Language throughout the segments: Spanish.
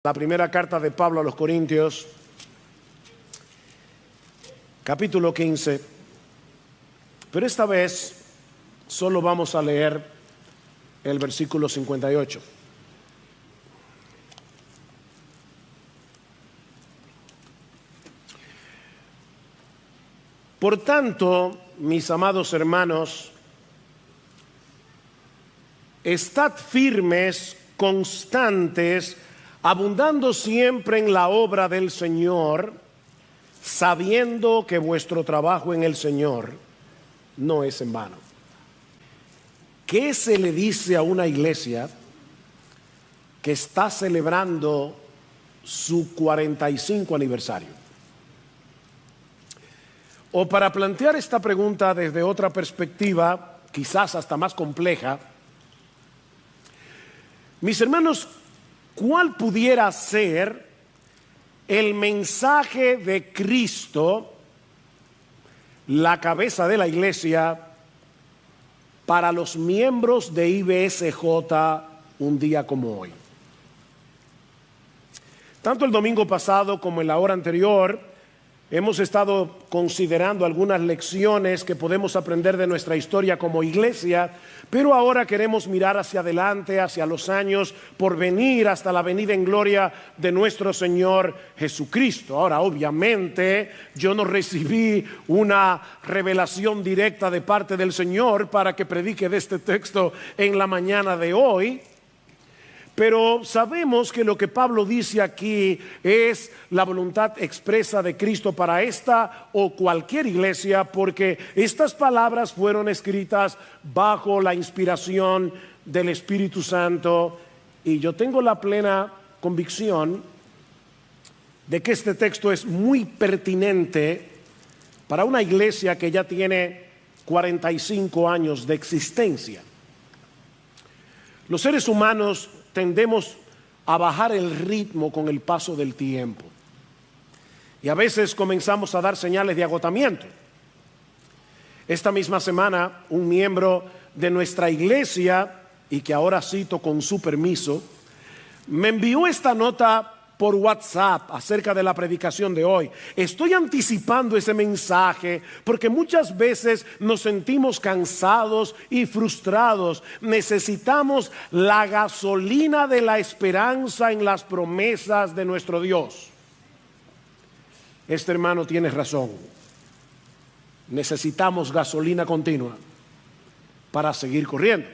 La primera carta de Pablo a los Corintios, capítulo 15, pero esta vez solo vamos a leer el versículo 58. Por tanto, mis amados hermanos, estad firmes, constantes, abundando siempre en la obra del Señor, sabiendo que vuestro trabajo en el Señor no es en vano. ¿Qué se le dice a una iglesia que está celebrando su 45 aniversario? O para plantear esta pregunta desde otra perspectiva, quizás hasta más compleja, mis hermanos, ¿cuál pudiera ser el mensaje de Cristo, la cabeza de la iglesia, para los miembros de IBSJ un día como hoy? Tanto el domingo pasado como en la hora anterior hemos estado considerando algunas lecciones que podemos aprender de nuestra historia como iglesia, pero ahora queremos mirar hacia adelante, hacia los años por venir, hasta la venida en gloria de nuestro Señor Jesucristo. Ahora, obviamente, yo no recibí una revelación directa de parte del Señor para que predique de este texto en la mañana de hoy, pero sabemos que lo que Pablo dice aquí es la voluntad expresa de Cristo para esta o cualquier iglesia, porque estas palabras fueron escritas bajo la inspiración del Espíritu Santo, y yo tengo la plena convicción de que este texto es muy pertinente para una iglesia que ya tiene 45 años de existencia. Los seres humanos tendemos a bajar el ritmo con el paso del tiempo y a veces comenzamos a dar señales de agotamiento. Esta misma semana un miembro de nuestra iglesia, y que ahora cito con su permiso, me envió esta nota por WhatsApp acerca de la predicación de hoy. Estoy anticipando ese mensaje porque muchas veces nos sentimos cansados y frustrados. Necesitamos la gasolina de la esperanza en las promesas de nuestro Dios. Este hermano tiene razón. Necesitamos gasolina continua para seguir corriendo.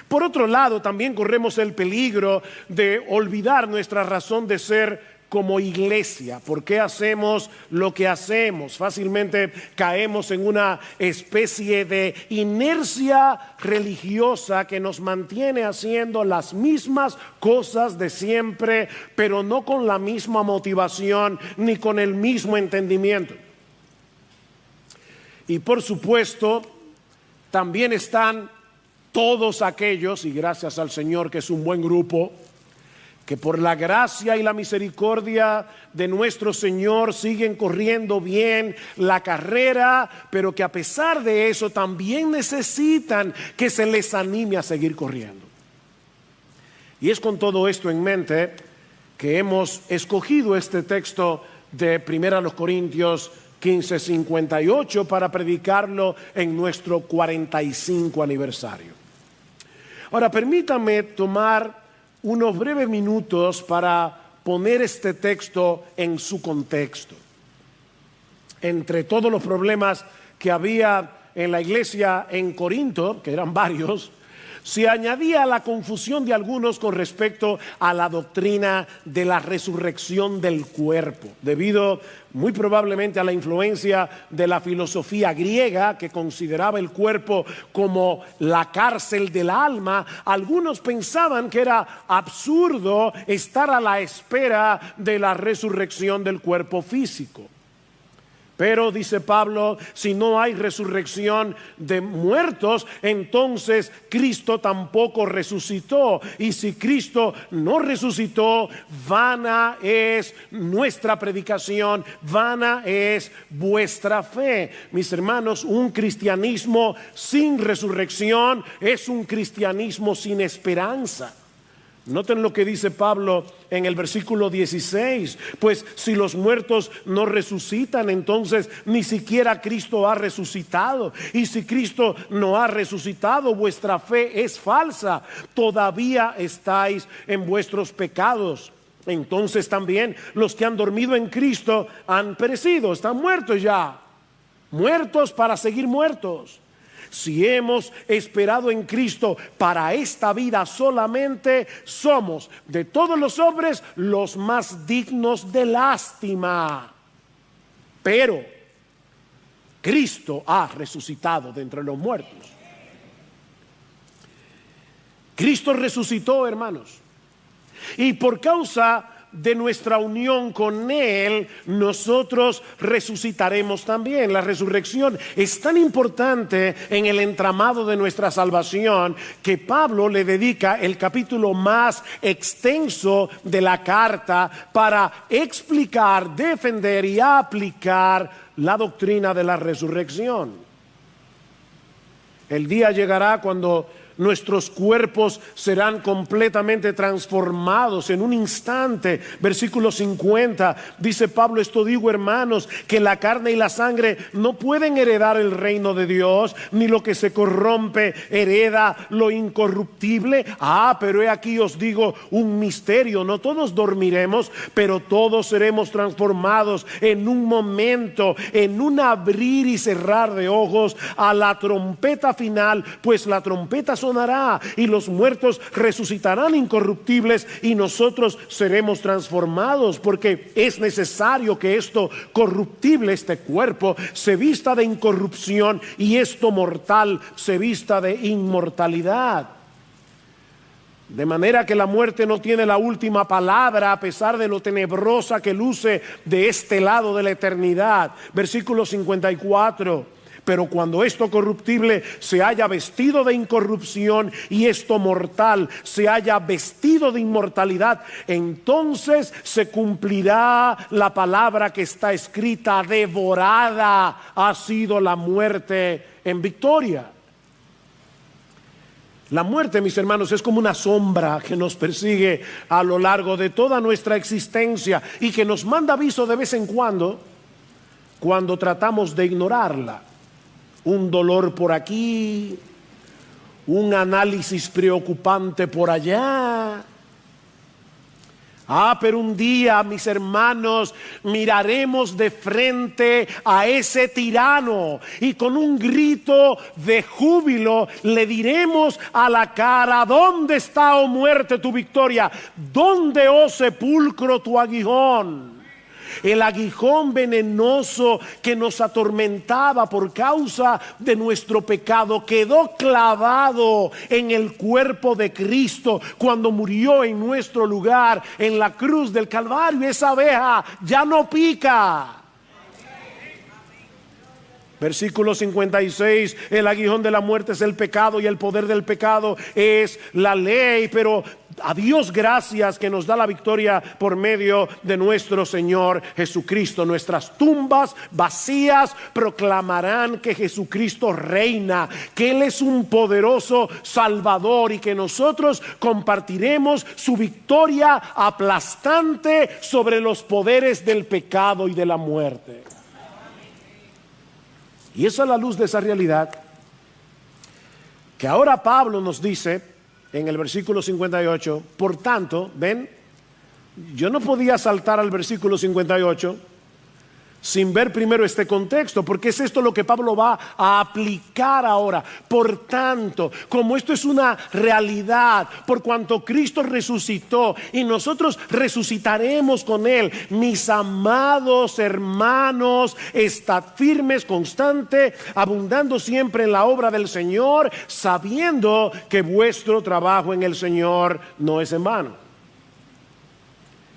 Por otro lado, también corremos el peligro de olvidar nuestra razón de ser como iglesia. ¿Por qué hacemos lo que hacemos? Fácilmente caemos en una especie de inercia religiosa que nos mantiene haciendo las mismas cosas de siempre, pero no con la misma motivación ni con el mismo entendimiento. Y por supuesto, también están todos aquellos, y gracias al Señor que es un buen grupo, que por la gracia y la misericordia de nuestro Señor siguen corriendo bien la carrera, pero que a pesar de eso también necesitan que se les anime a seguir corriendo. Y es con todo esto en mente que hemos escogido este texto de 1 Corintios 15:58 para predicarlo en nuestro 45 aniversario. Ahora, permítame tomar unos breves minutos para poner este texto en su contexto. Entre todos los problemas que había en la iglesia en Corinto, que eran varios, se añadía la confusión de algunos con respecto a la doctrina de la resurrección del cuerpo, debido muy probablemente a la influencia de la filosofía griega, que consideraba el cuerpo como la cárcel del alma. Algunos pensaban que era absurdo estar a la espera de la resurrección del cuerpo físico. Pero, dice Pablo, si no hay resurrección de muertos, entonces Cristo tampoco resucitó. Y si Cristo no resucitó, vana es nuestra predicación, vana es vuestra fe. Mis hermanos, un cristianismo sin resurrección es un cristianismo sin esperanza. Noten lo que dice Pablo en el versículo 16. Pues si los muertos no resucitan, entonces ni siquiera Cristo ha resucitado. Y si Cristo no ha resucitado, vuestra fe es falsa. Todavía estáis en vuestros pecados. Entonces también los que han dormido en Cristo han perecido, están muertos ya. Muertos para seguir muertos. Si hemos esperado en Cristo para esta vida solamente, somos de todos los hombres los más dignos de lástima. Pero Cristo ha resucitado de entre los muertos. Cristo resucitó, hermanos. Y por causa de nuestra unión con Él, nosotros resucitaremos también. La resurrección es tan importante en el entramado de nuestra salvación que Pablo le dedica el capítulo más extenso de la carta para explicar, defender y aplicar la doctrina de la resurrección. El día llegará cuando nuestros cuerpos serán completamente transformados en un instante. Versículo 50 dice Pablo: esto digo, hermanos, que la carne y la sangre no pueden heredar el reino de Dios, ni lo que se corrompe hereda lo incorruptible. Pero he aquí os digo un misterio: no todos dormiremos, pero todos seremos transformados en un momento, en un abrir y cerrar de ojos, a la trompeta final. Pues la trompeta sonará y los muertos resucitarán incorruptibles y nosotros seremos transformados, porque es necesario que esto corruptible, este cuerpo, se vista de incorrupción y esto mortal se vista de inmortalidad. De manera que la muerte no tiene la última palabra, a pesar de lo tenebrosa que luce de este lado de la eternidad. Versículo 54. Pero cuando esto corruptible se haya vestido de incorrupción y esto mortal se haya vestido de inmortalidad, entonces se cumplirá la palabra que está escrita: devorada ha sido la muerte en victoria. La muerte, mis hermanos, es como una sombra que nos persigue a lo largo de toda nuestra existencia y que nos manda aviso de vez en cuando tratamos de ignorarla. Un dolor por aquí, un análisis preocupante por allá. Pero un día, mis hermanos, miraremos de frente a ese tirano y con un grito de júbilo le diremos a la cara: ¿dónde está, oh muerte, tu victoria? ¿Dónde, oh sepulcro, tu aguijón? El aguijón venenoso que nos atormentaba por causa de nuestro pecado quedó clavado en el cuerpo de Cristo cuando murió en nuestro lugar en la cruz del Calvario. Esa abeja ya no pica. Versículo 56, el aguijón de la muerte es el pecado y el poder del pecado es la ley, pero a Dios gracias que nos da la victoria por medio de nuestro Señor Jesucristo. Nuestras tumbas vacías proclamarán que Jesucristo reina, que Él es un poderoso Salvador y que nosotros compartiremos su victoria aplastante sobre los poderes del pecado y de la muerte. Y es a la luz de esa realidad que ahora Pablo nos dice en el versículo 58, por tanto, ven, yo no podía saltar al versículo 58 sin ver primero este contexto, porque es esto lo que Pablo va a aplicar ahora. Por tanto, como esto es una realidad, por cuanto Cristo resucitó y nosotros resucitaremos con Él, mis amados hermanos, estad firmes, constante, abundando siempre en la obra del Señor, sabiendo que vuestro trabajo en el Señor no es en vano.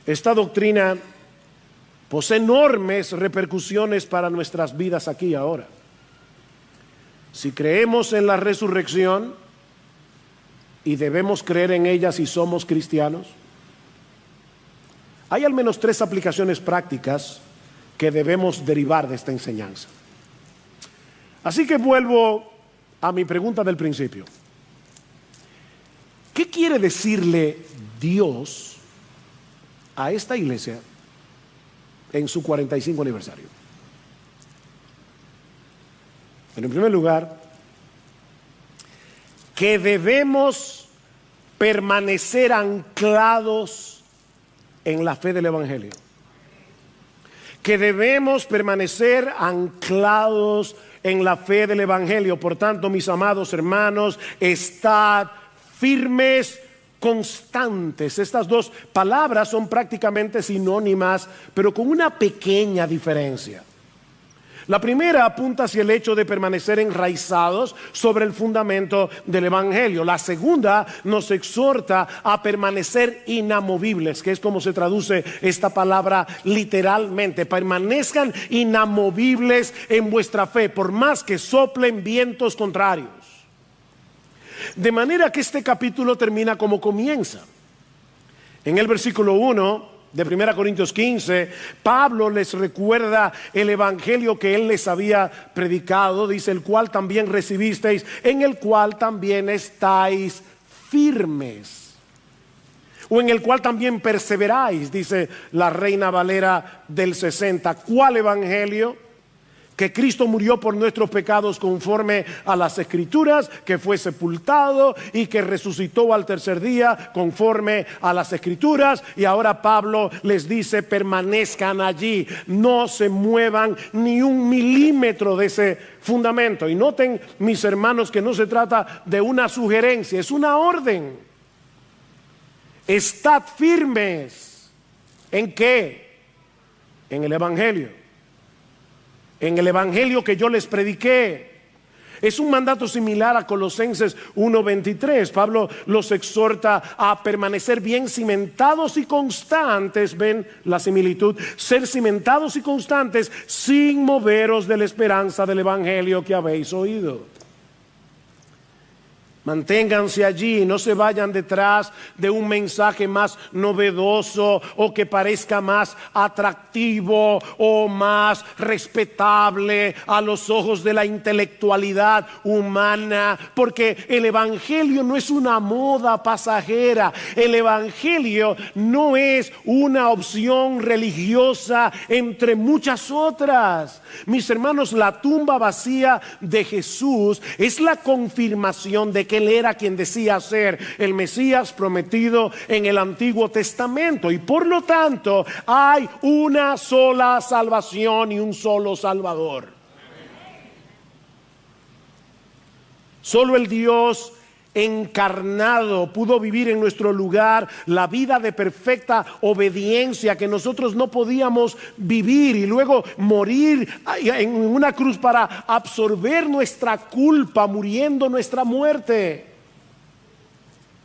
Esta doctrina posee enormes repercusiones para nuestras vidas aquí y ahora. Si creemos en la resurrección, y debemos creer en ella si somos cristianos, hay al menos 3 aplicaciones prácticas que debemos derivar de esta enseñanza. Así que vuelvo a mi pregunta del principio. ¿Qué quiere decirle Dios a esta iglesia en su 45 aniversario? En primer lugar, que debemos permanecer anclados en la fe del Evangelio. Que debemos permanecer anclados en la fe del Evangelio. Por tanto, mis amados hermanos, estad firmes, constantes. Estas dos palabras son prácticamente sinónimas, pero con una pequeña diferencia. La primera apunta hacia el hecho de permanecer enraizados sobre el fundamento del Evangelio. La segunda nos exhorta a permanecer inamovibles, que es como se traduce esta palabra literalmente. Permanezcan inamovibles en vuestra fe, por más que soplen vientos contrarios. De manera que este capítulo termina como comienza. En el versículo 1 de 1 Corintios 15, Pablo les recuerda el evangelio que él les había predicado, dice, el cual también recibisteis, en el cual también estáis firmes, o en el cual también perseveráis, dice la Reina Valera del 60. ¿Cuál evangelio? Que Cristo murió por nuestros pecados conforme a las Escrituras, que fue sepultado y que resucitó al tercer día conforme a las Escrituras. Y ahora Pablo les dice, permanezcan allí, no se muevan ni un milímetro de ese fundamento. Y noten, mis hermanos, que no se trata de una sugerencia, es una orden. Estad firmes. ¿En qué? En el Evangelio. En el evangelio que yo les prediqué. Es un mandato similar a Colosenses 1:23. Pablo los exhorta a permanecer bien cimentados y constantes. Ven la similitud. Ser cimentados y constantes sin moveros de la esperanza del evangelio que habéis oído. Manténganse allí, no se vayan detrás de un mensaje más novedoso o que parezca más atractivo o más respetable a los ojos de la intelectualidad humana, porque el evangelio no es una moda pasajera. El evangelio no es una opción religiosa entre muchas otras. Mis hermanos, la tumba vacía de Jesús es la confirmación de que Él era quien decía ser el Mesías prometido en el Antiguo Testamento. Y por lo tanto hay una sola salvación y un solo Salvador. Solo el Dios encarnado pudo vivir en nuestro lugar la vida de perfecta obediencia que nosotros no podíamos vivir, y luego morir en una cruz para absorber nuestra culpa, muriendo nuestra muerte.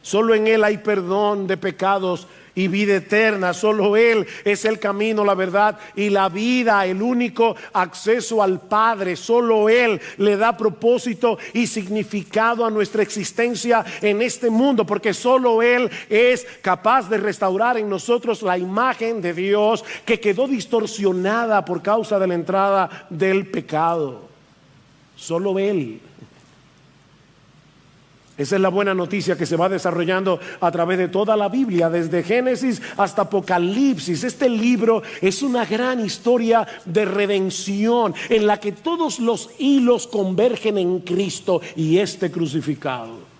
Solo en Él hay perdón de pecados y vida eterna. Solo Él es el camino, la verdad y la vida, el único acceso al Padre. Solo Él le da propósito y significado a nuestra existencia en este mundo, porque solo Él es capaz de restaurar en nosotros la imagen de Dios que quedó distorsionada por causa de la entrada del pecado. Solo Él. Esa es la buena noticia que se va desarrollando a través de toda la Biblia, desde Génesis hasta Apocalipsis. Este libro es una gran historia de redención en la que todos los hilos convergen en Cristo y este crucificado.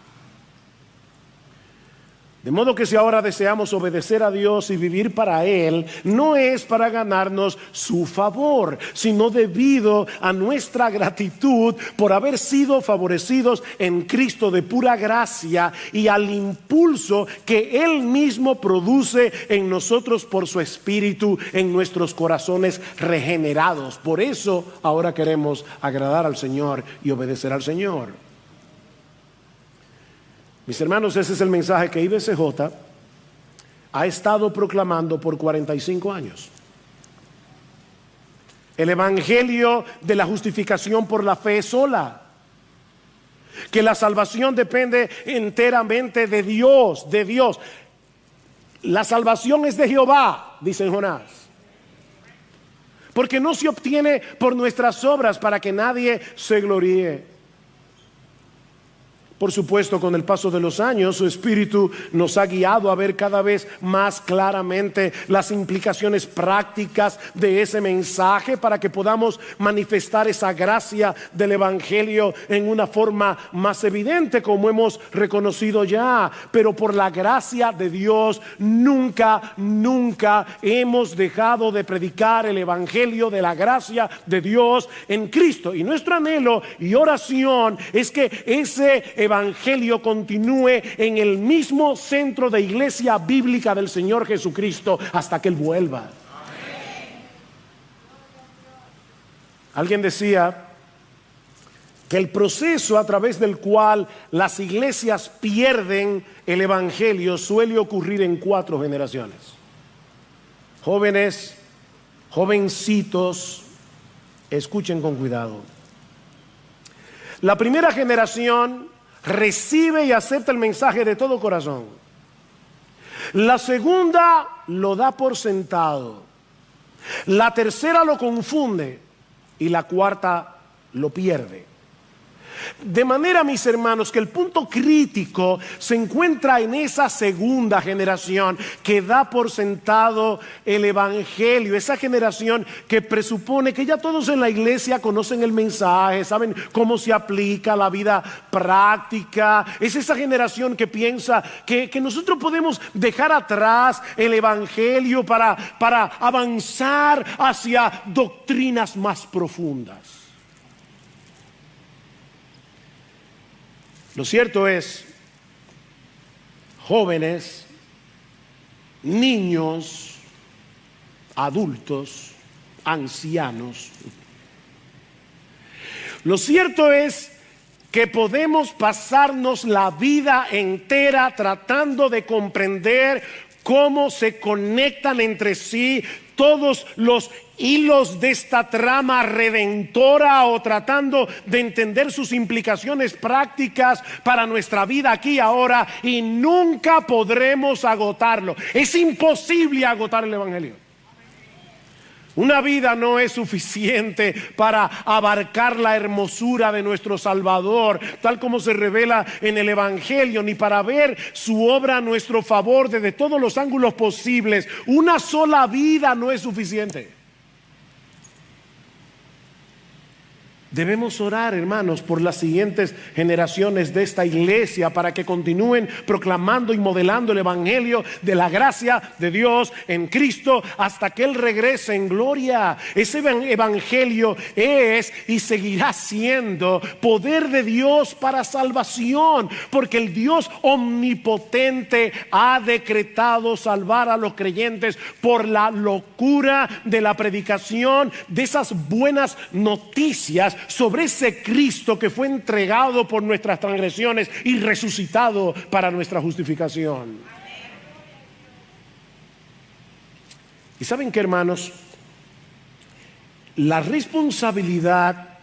De modo que si ahora deseamos obedecer a Dios y vivir para Él, no es para ganarnos su favor, sino debido a nuestra gratitud por haber sido favorecidos en Cristo de pura gracia y al impulso que Él mismo produce en nosotros por su Espíritu en nuestros corazones regenerados. Por eso ahora queremos agradar al Señor y obedecer al Señor. Mis hermanos, ese es el mensaje que IBCJ ha estado proclamando por 45 años. El evangelio de la justificación por la fe sola. Que la salvación depende enteramente de Dios, de Dios. La salvación es de Jehová, dice Jonás. Porque no se obtiene por nuestras obras para que nadie se gloríe. Por supuesto, con el paso de los años, su Espíritu nos ha guiado a ver cada vez más claramente las implicaciones prácticas de ese mensaje para que podamos manifestar esa gracia del Evangelio en una forma más evidente, como hemos reconocido ya. Pero por la gracia de Dios, nunca hemos dejado de predicar el Evangelio de la gracia de Dios en Cristo. Y nuestro anhelo y oración es que ese Evangelio continúe en el mismo centro de iglesia bíblica del Señor Jesucristo hasta que Él vuelva. Amén. Alguien decía que el proceso a través del cual las iglesias pierden el Evangelio suele ocurrir en 4 generaciones. Jóvenes, jovencitos, escuchen con cuidado. La primera generación recibe y acepta el mensaje de todo corazón. La segunda lo da por sentado. La tercera lo confunde y la cuarta lo pierde. De manera, mis hermanos, que el punto crítico se encuentra en esa segunda generación que da por sentado el Evangelio. Esa generación que presupone que ya todos en la iglesia conocen el mensaje, saben cómo se aplica a la vida práctica. Es esa generación que piensa que nosotros podemos dejar atrás el Evangelio para avanzar hacia doctrinas más profundas. Lo cierto es, jóvenes, niños, adultos, ancianos, lo cierto es que podemos pasarnos la vida entera tratando de comprender cómo se conectan entre sí todos los hilos de esta trama redentora, o tratando de entender sus implicaciones prácticas para nuestra vida aquí y ahora, y nunca podremos agotarlo. Es imposible agotar el Evangelio. Una vida no es suficiente para abarcar la hermosura de nuestro Salvador, tal como se revela en el Evangelio, ni para ver su obra a nuestro favor desde todos los ángulos posibles. Una sola vida no es suficiente. Debemos orar, hermanos, por las siguientes generaciones de esta iglesia para que continúen proclamando y modelando el Evangelio de la gracia de Dios en Cristo hasta que Él regrese en gloria. Ese Evangelio es y seguirá siendo poder de Dios para salvación, porque el Dios omnipotente ha decretado salvar a los creyentes por la locura de la predicación de esas buenas noticias sobre ese Cristo que fue entregado por nuestras transgresiones y resucitado para nuestra justificación. Y saben qué, hermanos, la responsabilidad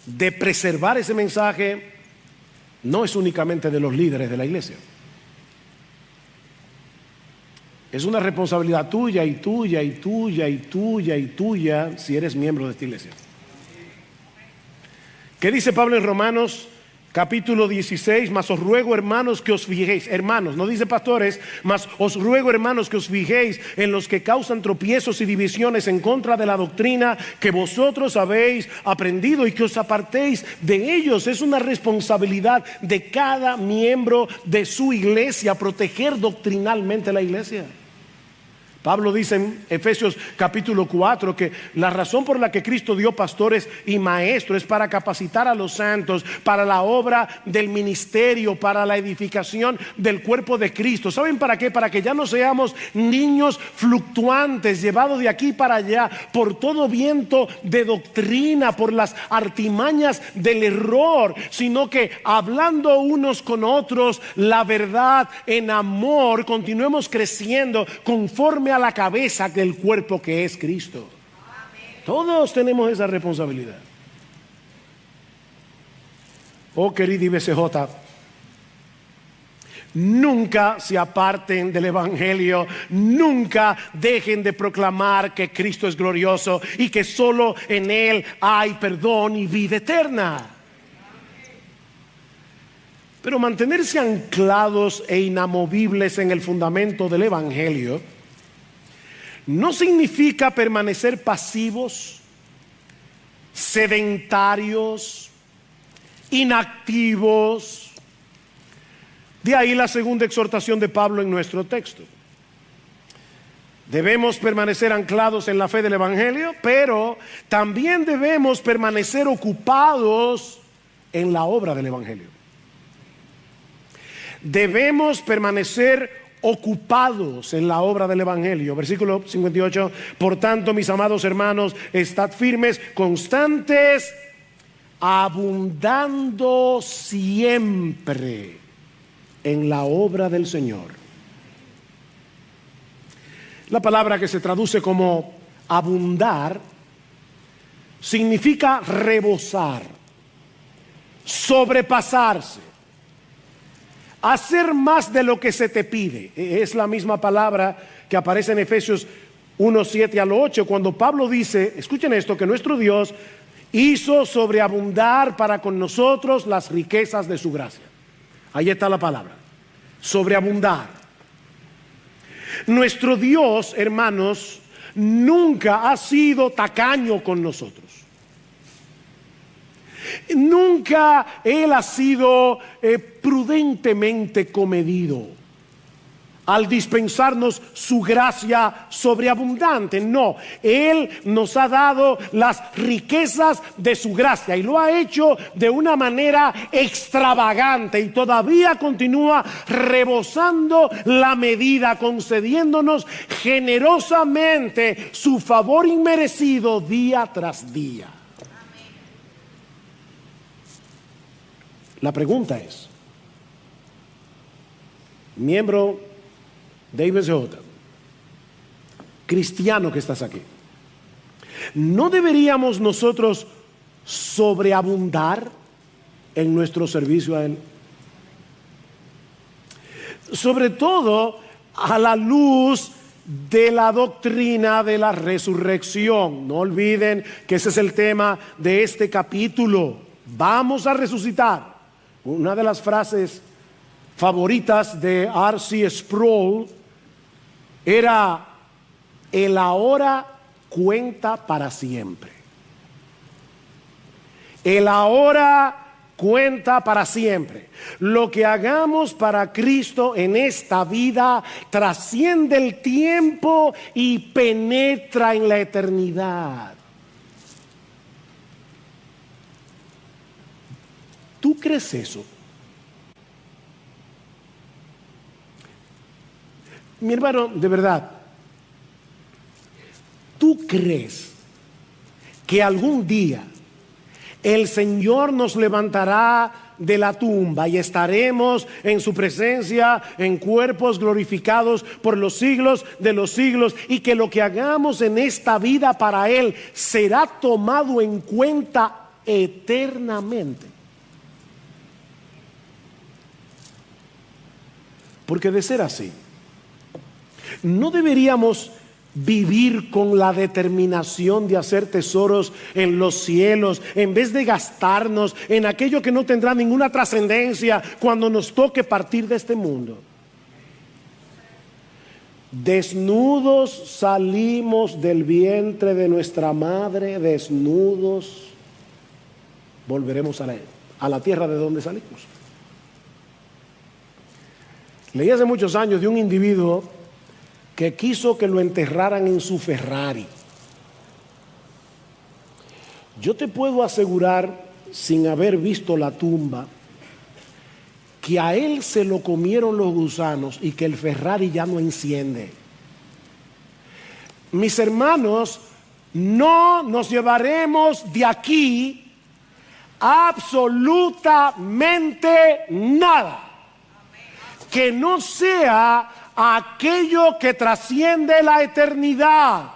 de preservar ese mensaje no es únicamente de los líderes de la iglesia. Es una responsabilidad tuya y tuya y tuya y tuya y tuya si eres miembro de esta iglesia. ¿Qué dice Pablo en Romanos capítulo 16? Mas os ruego, hermanos, que os fijéis, hermanos, no dice pastores, mas os ruego, hermanos, que os fijéis en los que causan tropiezos y divisiones en contra de la doctrina que vosotros habéis aprendido, y que os apartéis de ellos. Es una responsabilidad de cada miembro de su iglesia proteger doctrinalmente la iglesia. Pablo dice en Efesios capítulo 4 que la razón por la que Cristo dio pastores y maestros es para capacitar a los santos para la obra del ministerio, para la edificación del cuerpo de Cristo. ¿Saben para qué? Para que ya no seamos niños fluctuantes, llevados de aquí para allá por todo viento de doctrina, por las artimañas del error, sino que hablando unos con otros la verdad en amor, continuemos creciendo conforme a la cabeza del cuerpo que es Cristo. Todos tenemos esa responsabilidad. Oh, querido IBCJ, nunca se aparten del Evangelio, nunca dejen de proclamar que Cristo es glorioso y que solo en Él hay perdón y vida eterna. Pero mantenerse anclados e inamovibles en el fundamento del Evangelio no significa permanecer pasivos, sedentarios, inactivos. De ahí la segunda exhortación de Pablo en nuestro texto. Debemos permanecer anclados en la fe del Evangelio, pero también debemos permanecer ocupados en la obra del Evangelio. Debemos permanecer ocupados en la obra del Evangelio. Versículo 58. Por tanto, mis amados hermanos, estad firmes, constantes, abundando siempre en la obra del Señor. La palabra que se traduce como abundar significa rebosar, sobrepasarse, hacer más de lo que se te pide. Es la misma palabra que aparece en Efesios 1:7 al 8, cuando Pablo dice, escuchen esto, que nuestro Dios hizo sobreabundar para con nosotros las riquezas de su gracia. Ahí está la palabra, sobreabundar. Nuestro Dios, hermanos, nunca ha sido tacaño con nosotros. Nunca Él ha sido prudentemente comedido al dispensarnos su gracia sobreabundante. No, Él nos ha dado las riquezas de su gracia y lo ha hecho de una manera extravagante y todavía continúa rebosando la medida, concediéndonos generosamente su favor inmerecido día tras día. La pregunta es, miembro de IBCJ, cristiano que estás aquí, ¿no deberíamos nosotros sobreabundar en nuestro servicio a Él? Sobre todo a la luz de la doctrina de la resurrección. No olviden que ese es el tema de este capítulo. Vamos a resucitar. Una de las frases favoritas de R.C. Sproul era: el ahora cuenta para siempre. El ahora cuenta para siempre. Lo que hagamos para Cristo en esta vida trasciende el tiempo y penetra en la eternidad. ¿Tú crees eso? Mi hermano, de verdad, ¿tú crees que algún día el Señor nos levantará de la tumba y estaremos en su presencia en cuerpos glorificados por los siglos de los siglos, y que lo que hagamos en esta vida para Él será tomado en cuenta eternamente? Porque de ser así, ¿no deberíamos vivir con la determinación de hacer tesoros en los cielos, en vez de gastarnos en aquello que no tendrá ninguna trascendencia cuando nos toque partir de este mundo? Desnudos salimos del vientre de nuestra madre, desnudos volveremos a la tierra de donde salimos. Leí hace muchos años de un individuo que quiso que lo enterraran en su Ferrari. Yo te puedo asegurar, sin haber visto la tumba, que a él se lo comieron los gusanos y que el Ferrari ya no enciende. Mis hermanos, no nos llevaremos de aquí absolutamente nada que no sea aquello que trasciende la eternidad.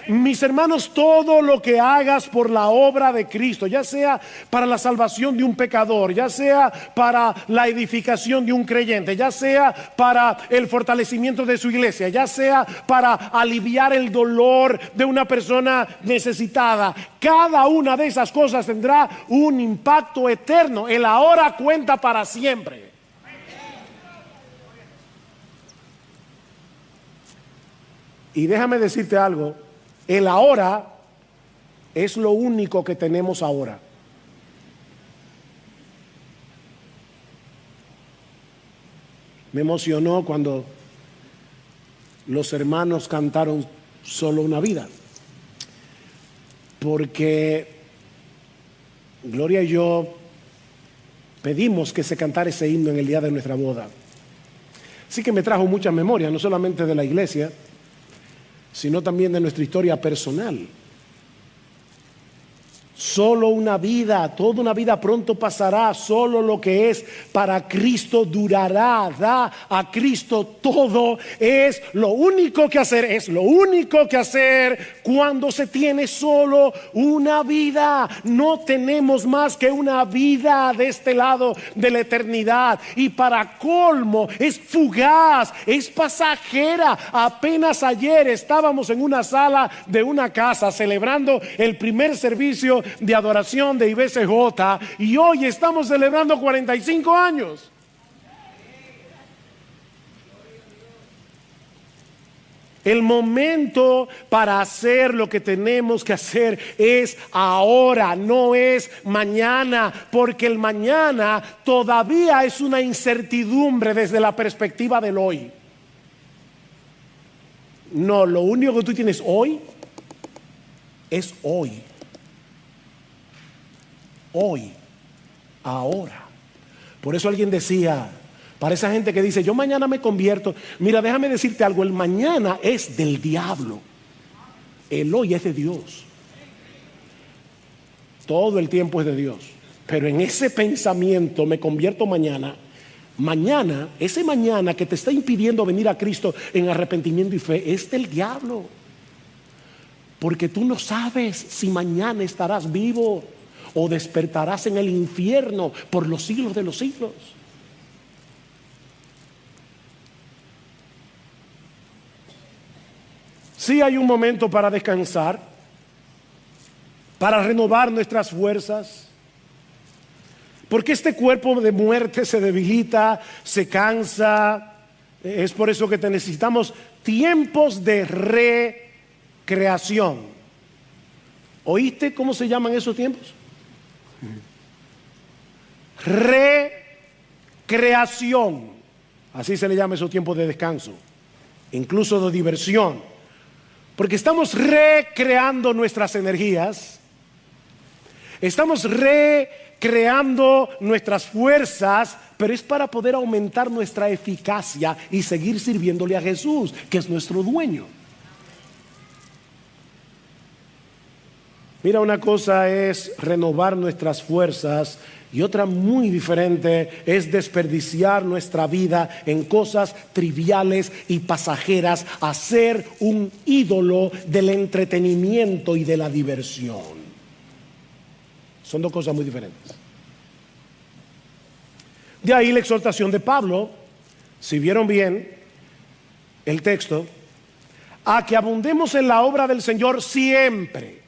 Mis hermanos, todo lo que hagas por la obra de Cristo, ya sea para la salvación de un pecador, ya sea para la edificación de un creyente, ya sea para el fortalecimiento de su iglesia, ya sea para aliviar el dolor de una persona necesitada, cada una de esas cosas tendrá un impacto eterno. El ahora cuenta para siempre. Y déjame decirte algo, el ahora es lo único que tenemos ahora. Me emocionó cuando los hermanos cantaron Solo una vida, porque Gloria y yo pedimos que se cantara ese himno en el día de nuestra boda. Así que me trajo muchas memorias, no solamente de la iglesia, sino también de nuestra historia personal. Solo una vida, toda una vida pronto pasará. Solo lo que es para Cristo durará. Da a Cristo todo. Es lo único que hacer. Es lo único que hacer cuando se tiene solo una vida. No tenemos más que una vida de este lado de la eternidad. Y para colmo, es fugaz, es pasajera. Apenas ayer estábamos en una sala de una casa celebrando el primer servicio de adoración de IBCJ y hoy estamos celebrando 45 años. El momento para hacer lo que tenemos que hacer es ahora, no es mañana, porque el mañana todavía es una incertidumbre desde la perspectiva del hoy. No, lo único que tú tienes hoy es hoy. Hoy, ahora. Por eso alguien decía, para esa gente que dice, yo mañana me convierto, mira, déjame decirte algo, el mañana es del diablo, el hoy es de Dios. Todo el tiempo es de Dios, pero en ese pensamiento me convierto mañana. Mañana, ese mañana que te está impidiendo venir a Cristo en arrepentimiento y fe, es del diablo, porque tú no sabes si mañana estarás vivo o despertarás en el infierno por los siglos de los siglos. Sí hay un momento para descansar, para renovar nuestras fuerzas, porque este cuerpo de muerte se debilita, se cansa. Es por eso que necesitamos tiempos de recreación. ¿Oíste cómo se llaman esos tiempos? Recreación, así se le llama esos tiempos de descanso, incluso de diversión, porque estamos recreando nuestras energías, estamos recreando nuestras fuerzas, pero es para poder aumentar nuestra eficacia y seguir sirviéndole a Jesús, que es nuestro dueño. Mira, una cosa es renovar nuestras fuerzas y otra muy diferente es desperdiciar nuestra vida en cosas triviales y pasajeras, hacer un ídolo del entretenimiento y de la diversión. Son dos cosas muy diferentes. De ahí la exhortación de Pablo, si vieron bien el texto, a que abundemos en la obra del Señor siempre.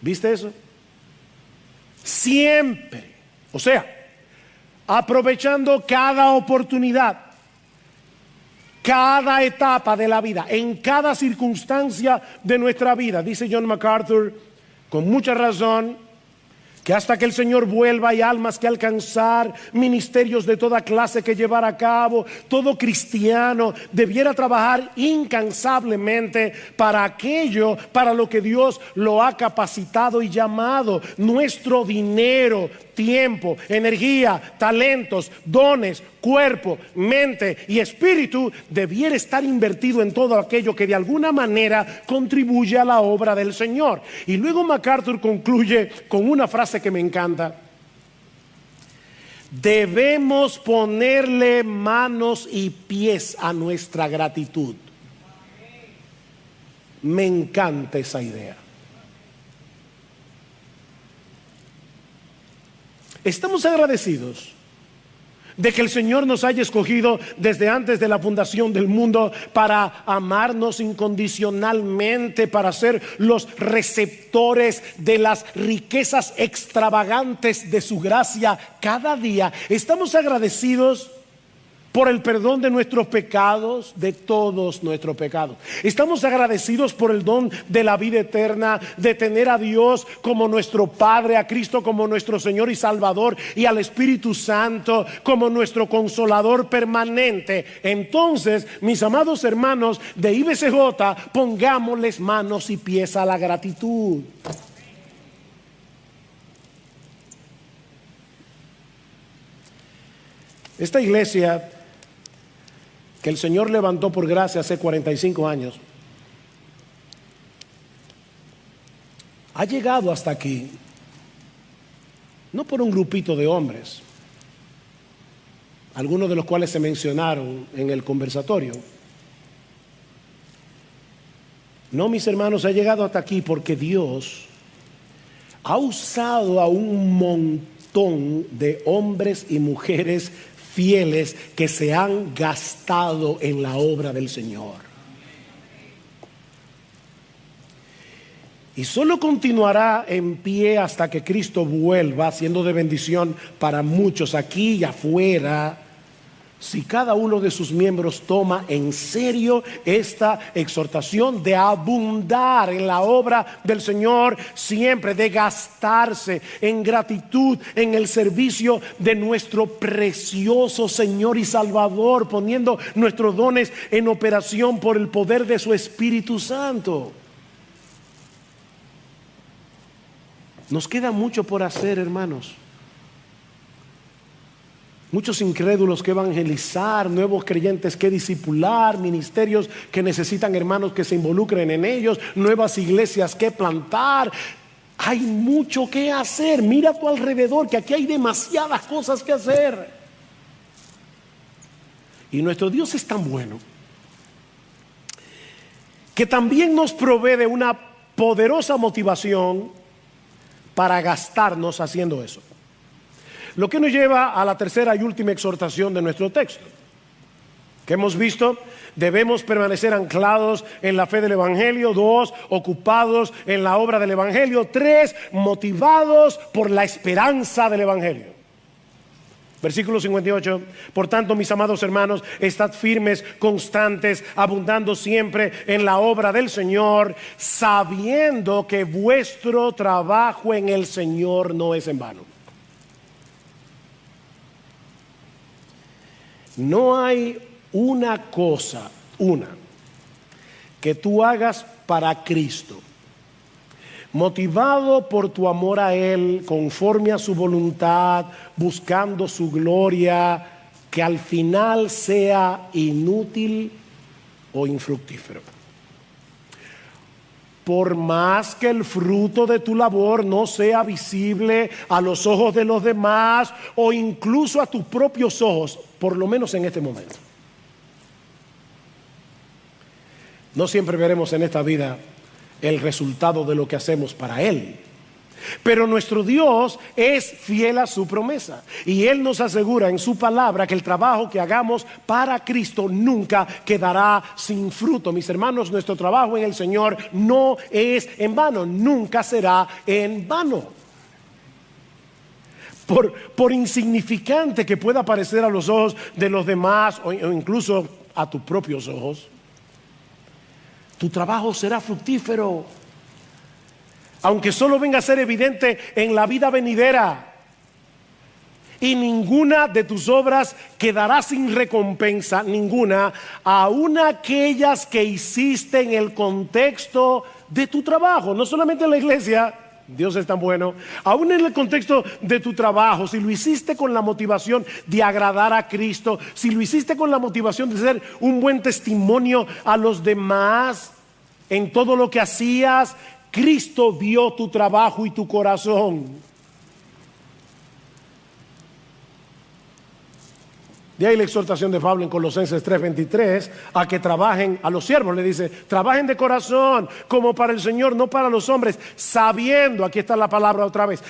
¿Viste eso? Siempre. O sea, aprovechando cada oportunidad, cada etapa de la vida, en cada circunstancia de nuestra vida. Dice John MacArthur, con mucha razón, que hasta que el Señor vuelva hay almas que alcanzar, ministerios de toda clase que llevar a cabo. Todo cristiano debiera trabajar incansablemente para aquello para lo que Dios lo ha capacitado y llamado. Nuestro dinero, tiempo, energía, talentos, dones, cuerpo, mente y espíritu debiera estar invertido en todo aquello que de alguna manera contribuye a la obra del Señor. Y luego MacArthur concluye con una frase que me encanta: debemos ponerle manos y pies a nuestra gratitud. Me encanta esa idea. Estamos agradecidos de que el Señor nos haya escogido desde antes de la fundación del mundo para amarnos incondicionalmente, para ser los receptores de las riquezas extravagantes de su gracia cada día. Estamos agradecidos por el perdón de nuestros pecados, de todos nuestros pecados. Estamos agradecidos por el don de la vida eterna, de tener a Dios como nuestro Padre, a Cristo como nuestro Señor y Salvador, y al Espíritu Santo como nuestro Consolador permanente. Entonces, mis amados hermanos de IBCJ, pongámosles manos y pies a la gratitud. Esta iglesia que el Señor levantó por gracia hace 45 años, ha llegado hasta aquí, no por un grupito de hombres, algunos de los cuales se mencionaron en el conversatorio. No, mis hermanos, ha llegado hasta aquí porque Dios ha usado a un montón de hombres y mujeres fieles que se han gastado en la obra del Señor. Y solo continuará en pie hasta que Cristo vuelva, siendo de bendición para muchos aquí y afuera, si cada uno de sus miembros toma en serio esta exhortación de abundar en la obra del Señor siempre, de gastarse en gratitud en el servicio de nuestro precioso Señor y Salvador, poniendo nuestros dones en operación por el poder de su Espíritu Santo. Nos queda mucho por hacer, hermanos. Muchos incrédulos que evangelizar, nuevos creyentes que discipular, ministerios que necesitan hermanos que se involucren en ellos, nuevas iglesias que plantar. Hay mucho que hacer. Mira a tu alrededor, que aquí hay demasiadas cosas que hacer. Y nuestro Dios es tan bueno que también nos provee de una poderosa motivación para gastarnos haciendo eso. Lo que nos lleva a la tercera y última exhortación de nuestro texto, que hemos visto: debemos permanecer anclados en la fe del Evangelio. 2, ocupados en la obra del Evangelio. 3, motivados por la esperanza del Evangelio. Versículo 58. Por tanto, mis amados hermanos, estad firmes, constantes, abundando siempre en la obra del Señor, sabiendo que vuestro trabajo en el Señor no es en vano. No hay una cosa, que tú hagas para Cristo, motivado por tu amor a Él, conforme a su voluntad, buscando su gloria, que al final sea inútil o infructífero. Por más que el fruto de tu labor no sea visible a los ojos de los demás o incluso a tus propios ojos, por lo menos en este momento. No siempre veremos en esta vida el resultado de lo que hacemos para Él. Pero nuestro Dios es fiel a su promesa y Él nos asegura en su palabra que el trabajo que hagamos para Cristo nunca quedará sin fruto. Mis hermanos, nuestro trabajo en el Señor no es en vano, nunca será en vano. Por insignificante que pueda parecer a los ojos de los demás o incluso a tus propios ojos, tu trabajo será fructífero. Aunque solo venga a ser evidente en la vida venidera, y ninguna de tus obras quedará sin recompensa, ninguna, aun aquellas que hiciste en el contexto de tu trabajo, no solamente en la iglesia. Dios es tan bueno. Aún en el contexto de tu trabajo, si lo hiciste con la motivación de agradar a Cristo, si lo hiciste con la motivación de ser un buen testimonio a los demás en todo lo que hacías, Cristo vio tu trabajo y tu corazón. De ahí la exhortación de Pablo en Colosenses 3:23 a que trabajen, a los siervos le dice, trabajen de corazón como para el Señor, no para los hombres, sabiendo, aquí está la palabra otra vez,